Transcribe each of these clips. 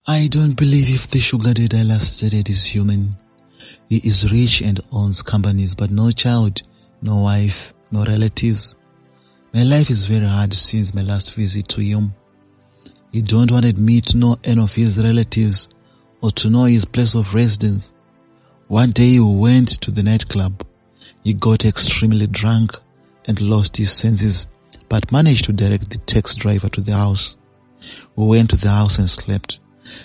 I don't believe if the sugar daddy I last dated is human. He is rich and owns companies, but no child, no wife, no relatives. My life is very hard since my last visit to him. He don't wanted me to know any of his relatives or to know his place of residence. One day we went to the nightclub. He got extremely drunk and lost his senses, but managed to direct the taxi driver to the house. We went to the house and slept.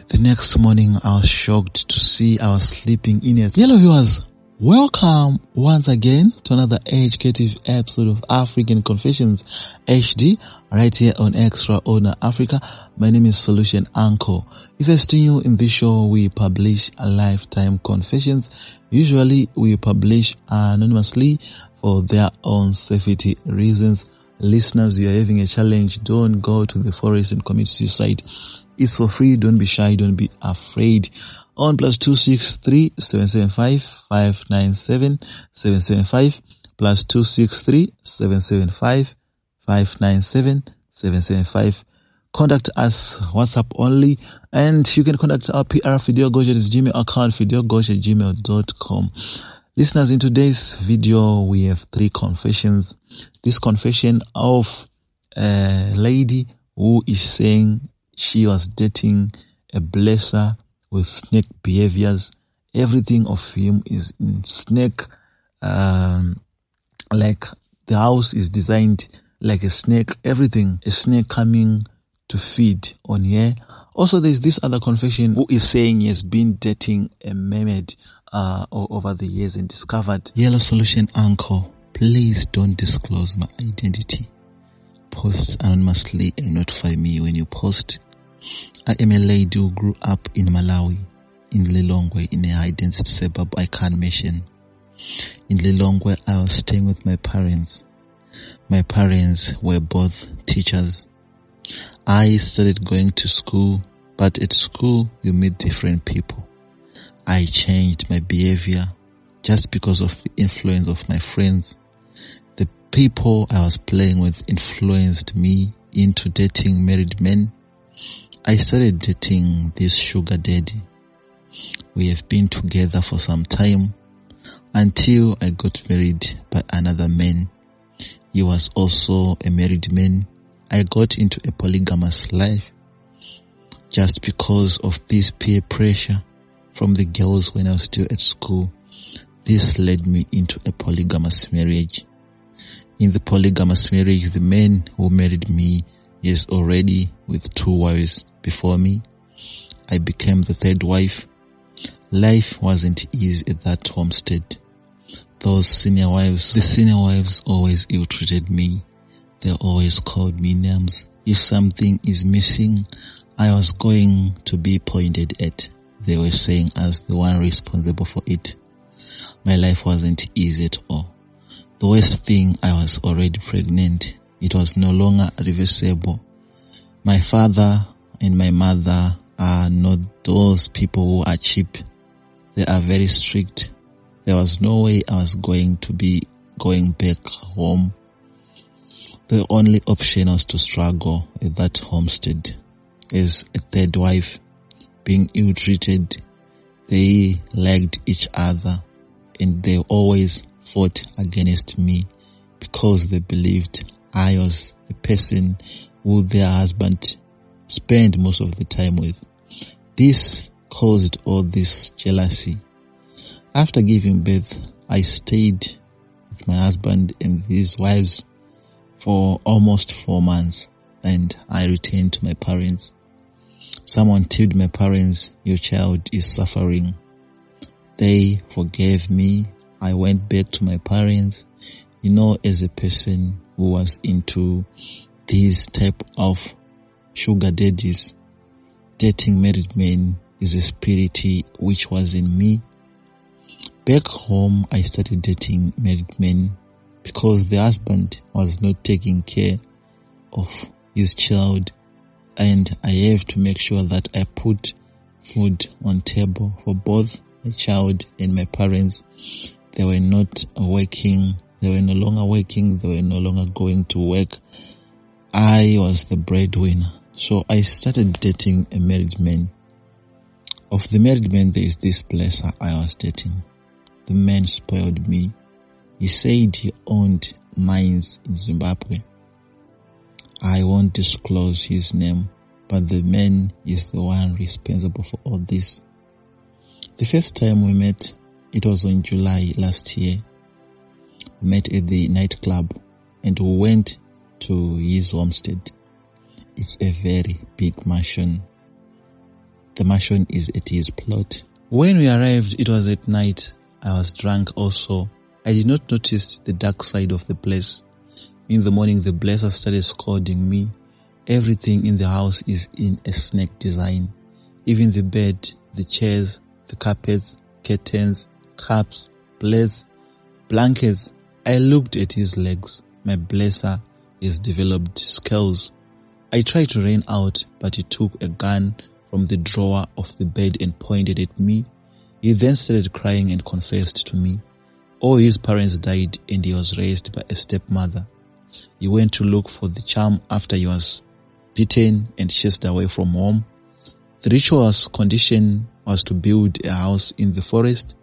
The next morning I was shocked to see I was sleeping in it. Hello viewers, welcome once again to another educative episode of African Confessions HD right here on Extraordinary Africa. My name is Solution Uncle. If you're still new in this show, we publish a lifetime confessions. Usually we publish anonymously for their own safety reasons. Listeners, you are having a challenge. Don't go to the forest and commit suicide. It's for free. Don't be shy. Don't be afraid. On +263 775 597 775 +263 775 597 775. Contact us WhatsApp only, and you can contact our PR Video Gosh at his Gmail account, videogosh@gmail.com. Listeners, in today's video we have 3 confessions. This confession of a lady who is saying she was dating a blesser with snake behaviors. Everything of him is in snake, like the house is designed like a snake, everything, a snake coming to feed on here. Also, there's this other confession who is saying he has been dating a mermaid over the years and discovered. Yellow Solution Uncle, please don't disclose my identity. Post anonymously and notify me when you post. I am a lady who grew up in Malawi, in Lilongwe, in a high-density suburb I can't mention. In Lilongwe, I was staying with my parents. My parents were both teachers. I started going to school, but at school you meet different people. I changed my behavior just because of the influence of my friends. The people I was playing with influenced me into dating married men. I started dating this sugar daddy. We have been together for some time until I got married by another man. He was also a married man. I got into a polygamous life just because of this peer pressure from the girls when I was still at school. This led me into a polygamous marriage. In the polygamous marriage, the man who married me is already with 2 wives before me. I became the 3rd wife. Life wasn't easy at that homestead. The senior wives always ill-treated me. They always called me names. If something is missing, I was going to be pointed at. They were saying as the one responsible for it. My life wasn't easy at all. The worst thing, I was already pregnant. It was no longer reversible. My father and my mother are not those people who are cheap. They are very strict. There was no way I was going to be going back home. The only option was to struggle at that homestead as a 3rd wife, being ill-treated. They liked each other and they always fought against me because they believed I was the person who their husband spent most of the time with. This caused all this jealousy. After giving birth, I stayed with my husband and his wives for almost 4 months and I returned to my parents. Someone told my parents, your child is suffering. They forgave me. I went back to my parents. You know, as a person who was into this type of sugar daddies, dating married men is a spirit which was in me. Back home, I started dating married men because the husband was not taking care of his child, and I have to make sure that I put food on table for both my child and my parents. They were not working. They were no longer working. They were no longer going to work. I was the breadwinner. So I started dating a married man. Of the married men, there is this blesser I was dating. The man spoiled me. He said he owned mines in Zimbabwe. I won't disclose his name, but the man is the one responsible for all this. The first time we met, it was in July last year. We met at the nightclub and we went to his homestead. It's a very big mansion. The mansion is at his plot. When we arrived, it was at night. I was drunk also. I did not notice the dark side of the place. In the morning, the blesser started scolding me. Everything in the house is in a snake design. Even the bed, the chairs, the carpets, curtains, cups, plates, blankets. I looked at his legs. My blesser has developed scales. I tried to rain out, but he took a gun from the drawer of the bed and pointed at me. He then started crying and confessed to me. All his parents died and he was raised by a stepmother. He went to look for the charm after he was beaten and chased away from home. The ritual's condition was to build a house in the forest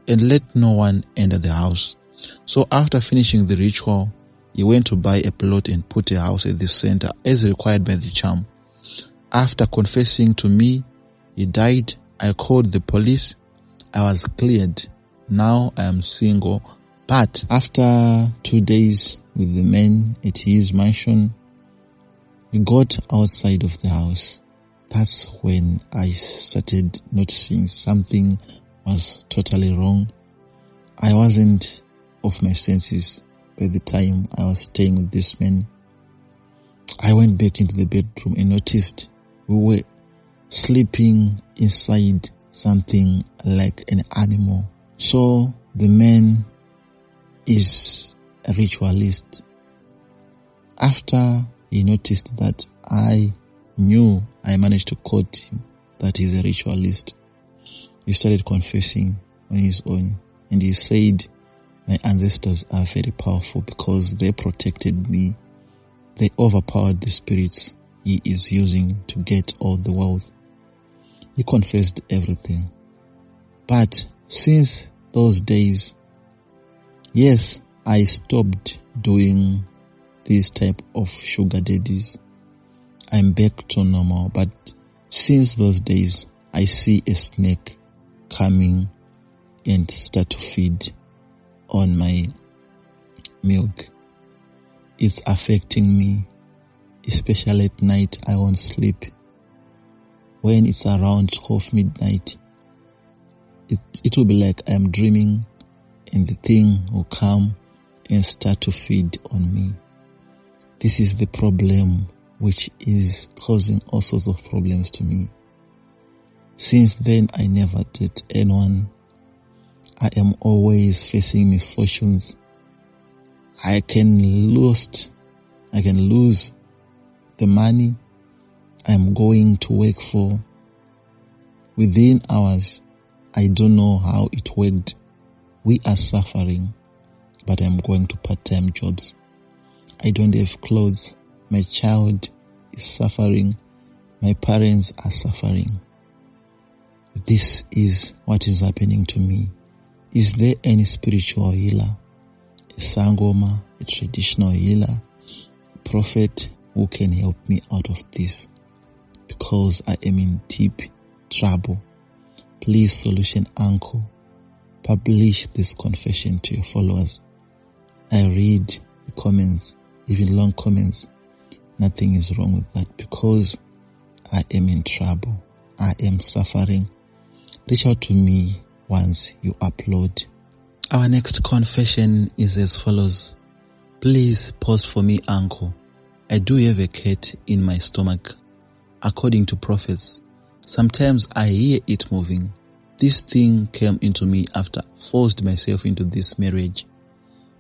and let no one enter the house. So after finishing the ritual, he went to buy a plot and put a house at the center as required by the charm. After confessing to me, he died. I called the police. I was cleared. Now I am single. But after 2 days with the man at his mansion, we got outside of the house. That's when I started noticing something was totally wrong. I wasn't off my senses by the time I was staying with this man. I went back into the bedroom and noticed we were sleeping inside something like an animal. So the man is a ritualist. After he noticed that I knew, I managed to quote him that he's a ritualist. He started confessing on his own, and he said, my ancestors are very powerful because they protected me. They overpowered the spirits he is using to get all the wealth. He confessed everything. But since those days, yes, I stopped doing this type of sugar daddies. I'm back to normal, but since those days, I see a snake coming and start to feed on my milk. It's affecting me, especially at night. I won't sleep. When it's around 12 midnight, it will be like I'm dreaming and the thing will come and start to feed on me. This is the problem which is causing all sorts of problems to me. Since then, I never did anyone. I am always facing misfortunes. I can lose the money I'm going to work for. Within hours, I don't know how it worked. We are suffering, but I'm going to part-time jobs. I don't have clothes. My child is suffering. My parents are suffering. This is what is happening to me. Is there any spiritual healer, a sangoma, a traditional healer, a prophet who can help me out of this? Because I am in deep trouble. Please, Solution Uncle, publish this confession to your followers. I read the comments, even long comments. Nothing is wrong with that because I am in trouble. I am suffering. Reach out to me once you upload. Our next confession is as follows. Please pause for me, Uncle. I do have a cat in my stomach. According to prophets, sometimes I hear it moving. This thing came into me after I forced myself into this marriage.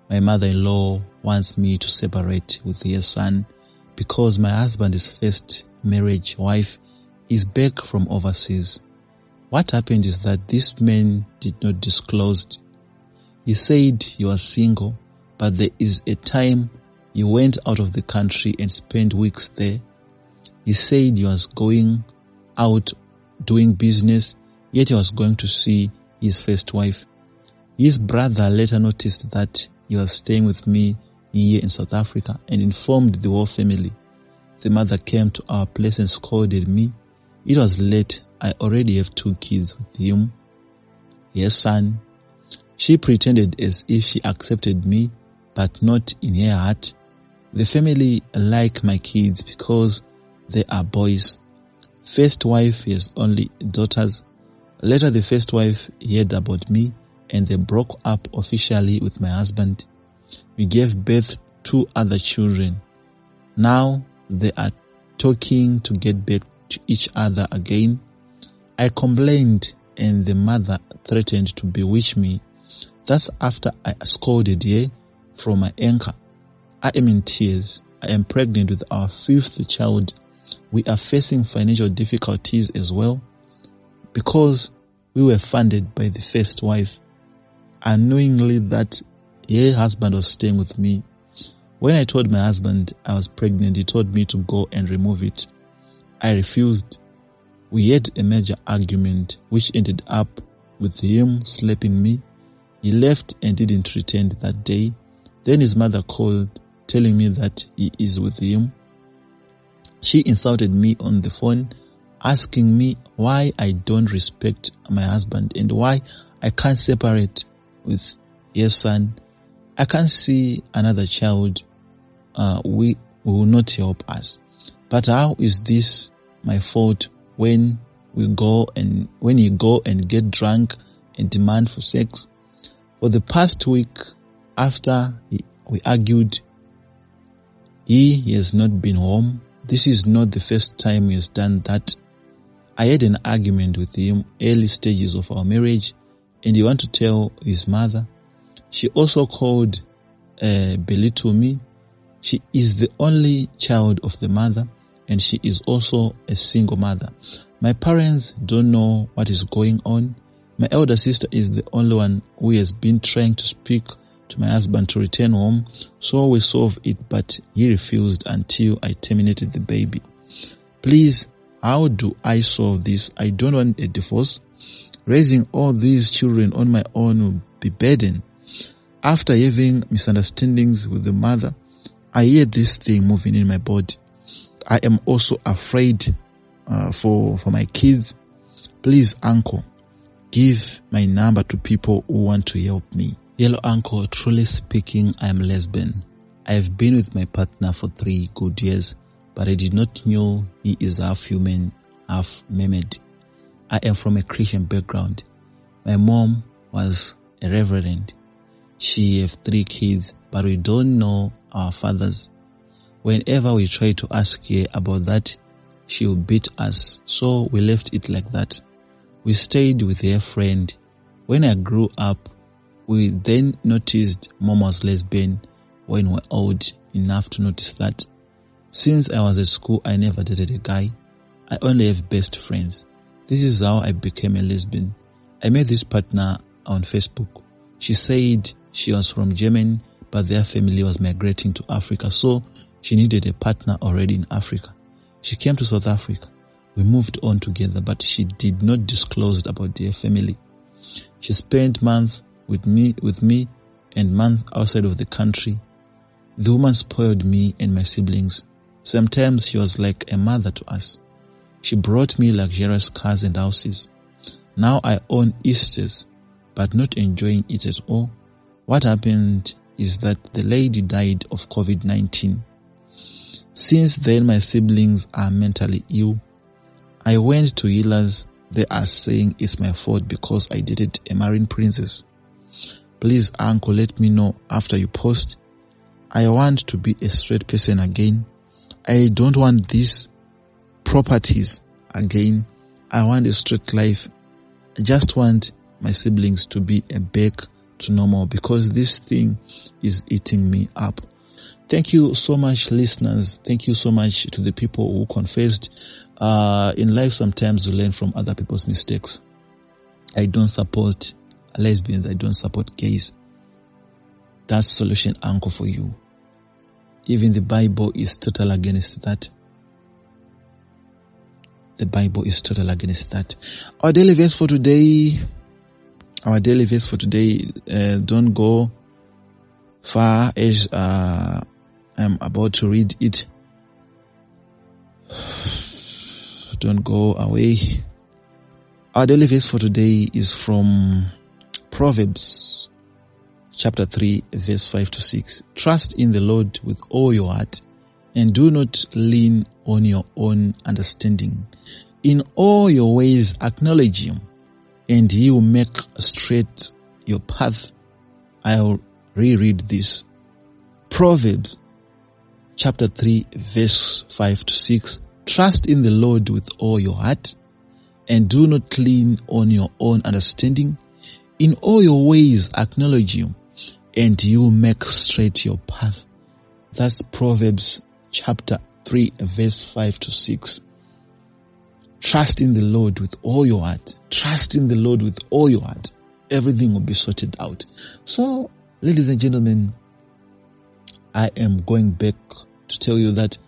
My mother-in-law wants me to separate with her son because my husband's first marriage wife is back from overseas. What happened is that this man did not disclose. He said he was single, but there is a time he went out of the country and spent weeks there. He said he was going out doing business. yet he was going to see his first wife. His brother later noticed that he was staying with me here in South Africa and informed the whole family. The mother came to our place and scolded me. It was late. I already have 2 kids with him. Yes, son. She pretended as if she accepted me, but not in her heart. The family like my kids because they are boys. First wife has only daughters. Later the first wife heard about me and they broke up officially with my husband. We gave birth to other children. Now they are talking to get back to each other again. I complained and the mother threatened to bewitch me. That's after I scolded her from my anchor. I am in tears. I am pregnant with our 5th child. We are facing financial difficulties as well because we were funded by the first wife, unknowingly that her husband was staying with me. When I told my husband I was pregnant, he told me to go and remove it. I refused. We had a major argument which ended up with him slapping me. He left and didn't return that day. Then his mother called telling me that he is with him. She insulted me on the phone, asking me why I don't respect my husband and why I can't separate with her son. I can't see another child. We will not help us. But how is this my fault when you go and get drunk and demand for sex? For the past week, after we argued, he has not been home. This is not the first time he has done that. I had an argument with him early stages of our marriage, and he wanted to tell his mother. She also called belittle me. She is the only child of the mother, and she is also a single mother. My parents don't know what is going on. My elder sister is the only one who has been trying to speak to my husband to return home, so we solved it, but he refused until I terminated the baby. Please, how do I solve this? I don't want a divorce. Raising all these children on my own will be burden. After having misunderstandings with the mother, I hear this thing moving in my body. I am also afraid for my kids. Please, uncle, give my number to people who want to help me. Hello, uncle. Truly speaking, I am lesbian. I have been with my partner for 3 good years, but I did not know he is half human, half mermaid. I am from a Christian background. My mom was a reverend. She have 3 kids, but we don't know our fathers. Whenever we try to ask her about that, she will beat us, so we left it like that. We stayed with her friend. When I grew up, we then noticed mom was lesbian when we were old enough to notice that. Since I was at school, I never dated a guy. I only have best friends. This is how I became a lesbian. I met this partner on Facebook. She said she was from Germany, but their family was migrating to Africa, so she needed a partner already in Africa. She came to South Africa. We moved on together, but she did not disclose about their family. She spent months with me and months outside of the country. The woman spoiled me and my siblings. Sometimes she was like a mother to us. She brought me luxurious cars and houses. Now I own estates, but not enjoying it at all. What happened is that the lady died of COVID-19. Since then, my siblings are mentally ill. I went to healers. They are saying it's my fault because I dated a marine princess. Please, uncle, let me know after you post. I want to be a straight person again. I don't want these properties again. I want a straight life. I just want my siblings to be back to normal because this thing is eating me up. Thank you so much, listeners. Thank you so much to the people who confessed. In life, sometimes we learn from other people's mistakes. I don't support lesbians. I don't support gays. That's solution uncle for you. Even the Bible is total against that. The Bible is total against that. Our daily verse for today, don't go far as I'm about to read it. Don't go away. Our daily verse for today is from Proverbs chapter 3 verse 5 to 6. Trust in the Lord with all your heart and do not lean on your own understanding. In all your ways acknowledge him, and he will make straight your path. I'll reread this. Proverbs chapter 3 verse 5 to 6. Trust in the Lord with all your heart and do not lean on your own understanding. In all your ways acknowledge him, and he will make straight your path. That's Proverbs chapter 3 verse 5 to 6. Trust in the Lord with all your heart. Trust in the Lord with all your heart. Everything will be sorted out. So, ladies and gentlemen, I am going back to tell you that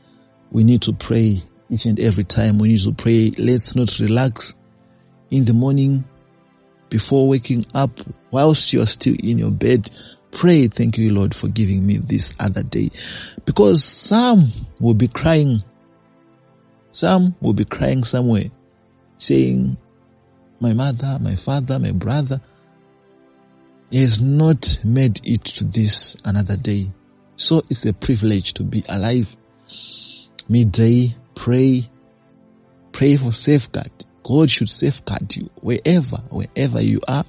we need to pray each and every time. We need to pray. Let's not relax in the morning before waking up. Whilst you're still in your bed, pray, thank you, Lord, for giving me this other day. Because some will be crying. Some will be crying somewhere, saying, my mother, my father, my brother has not made it to this another day. So it's a privilege to be alive. Midday, pray for safeguard. God should safeguard you wherever you are.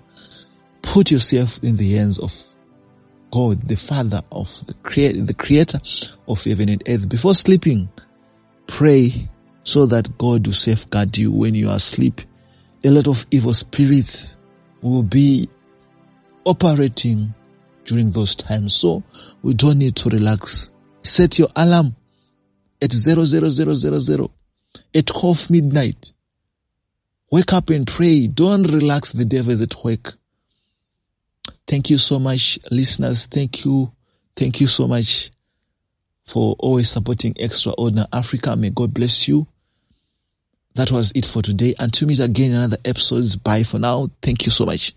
Put yourself in the hands of God, the Father of the Creator of heaven and earth. Before sleeping, pray so that God will safeguard you when you are asleep. A lot of evil spirits will be operating during those times, so we don't need to relax. Set your alarm at 00000 at 12 midnight. Wake up and pray. Don't relax. The devil is at work. Thank you so much, listeners. Thank you so much for always supporting Extraordinary Africa. May God bless you. That was it for today. Until we meet again in another episodes. Bye for now. Thank you so much.